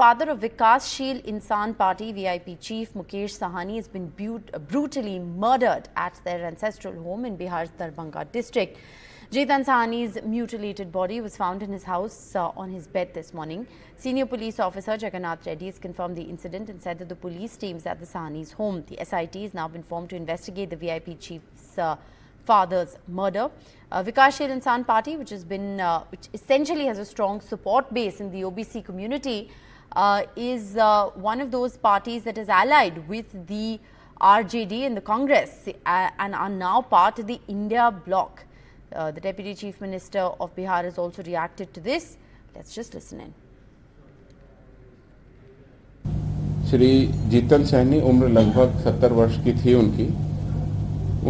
father of Vikashsheel Insan Party VIP chief Mukesh Sahani has been brutally murdered at their ancestral home in Bihar's Darbhanga district. Jitan Sahani's mutilated body was found in his house on his bed this morning. Senior police officer Jagannath Reddy has confirmed the incident and said that the police teams at the Sahani's home. The SIT has now been formed to investigate the VIP chief's father's murder. Vikashsheel Insan Party, which essentially has a strong support base in the OBC community, is one of those parties that is allied with the RJD in the Congress and are now part of the India bloc. The Deputy Chief Minister of Bihar has also reacted to this. Let's just listen in. Shri Jitan Sahni उम्र लगभग 70 वर्ष की थी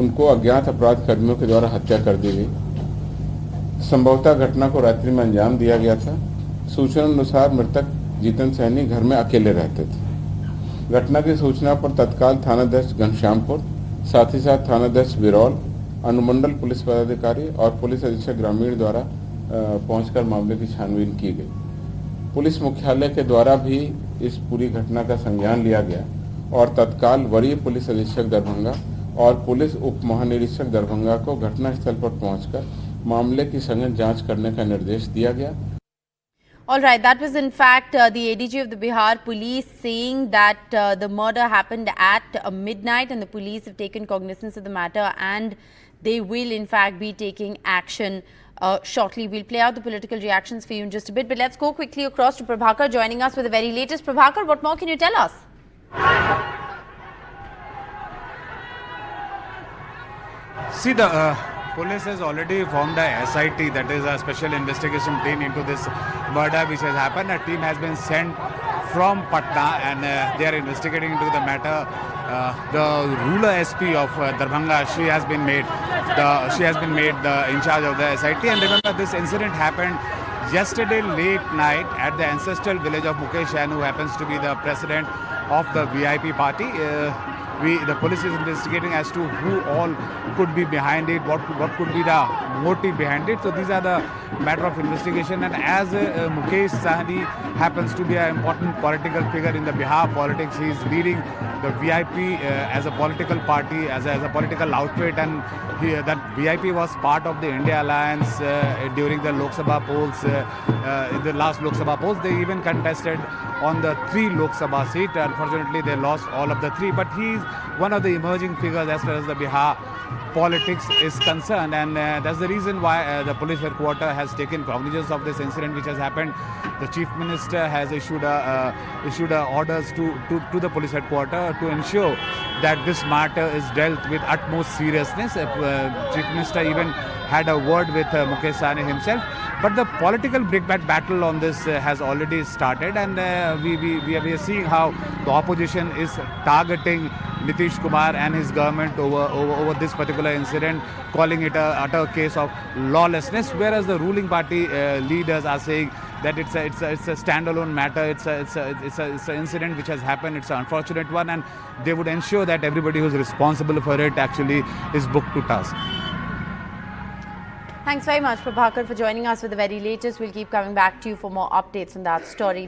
उनको अज्ञात अपराध कर्मियों के द्वारा हत्या कर दी गई। संभवतः घटना को रात्रि में अंजाम दिया गया था। सूचना अनुसार मृतक जीतन सहनी घर में अकेले रहते थे। घटना की सूचना पर तत्काल थानाध्यक्ष घनश्यामपुर, साथ ही साथ थानाध्यक्ष बिरौल, अनुमंडल पुलिस पदाधिकारी और पुलिस अधीक्षक ग्रामीण द्वारा पहुंचकर मामले की छानबीन की गई। पुलिस मुख्यालय के द्वारा भी इस पूरी घटना का संज्ञान लिया गया और तत्काल वरीय पुलिस अधीक्षक दरभंगा और पुलिस उप महानिरीक्षक दरभंगा को घटनास्थल पर पहुंचकर मामले की सघन जांच करने का निर्देश दिया गया। All right, that was in fact the ADG of the Bihar police saying that the murder happened at midnight and the police have taken cognizance of the matter and they will in fact be taking action shortly. We'll play out the political reactions for you in just a bit, but let's go quickly across to Prabhakar joining us with the very latest. Prabhakar, what more can you tell us? See, the police has already formed a SIT, that is a special investigation team into this murder which has happened. A team has been sent from Patna and they are investigating into the matter. The ruler SP of Darbhanga, she has been made in charge of the SIT. And remember, this incident happened yesterday late night at the ancestral village of Mukesh Sahani, who happens to be the president of the VIP party. The police is investigating as to who all could be behind it, what could be the motive behind it. So these are the matter of investigation. And as Mukesh Sahani happens to be an important political figure in the Bihar politics, he is leading the VIP as a political party, as a political outfit, and that VIP was part of the India Alliance during the Lok Sabha polls, in the last Lok Sabha polls. They even contested on the 3 Lok Sabha seat. Unfortunately, they lost all of the 3. But he is one of the emerging figures as far as the Bihar politics is concerned, and that's the reason why the police headquarters has taken cognizance of this incident which has happened. The chief minister has issued orders to the police headquarters to ensure that this matter is dealt with utmost seriousness. Chief minister even had a word with Mukesh Sahani himself. But the political brickbat battle on this has already started, and we are seeing how the opposition is targeting Nitish Kumar and his government over this particular incident, calling it a utter case of lawlessness, whereas the ruling party leaders are saying that it's a standalone matter, it's an incident which has happened, it's an unfortunate one, and they would ensure that everybody who's responsible for it actually is booked to task. Thanks very much, Prabhakar, for joining us with the very latest. We'll keep coming back to you for more updates on that story.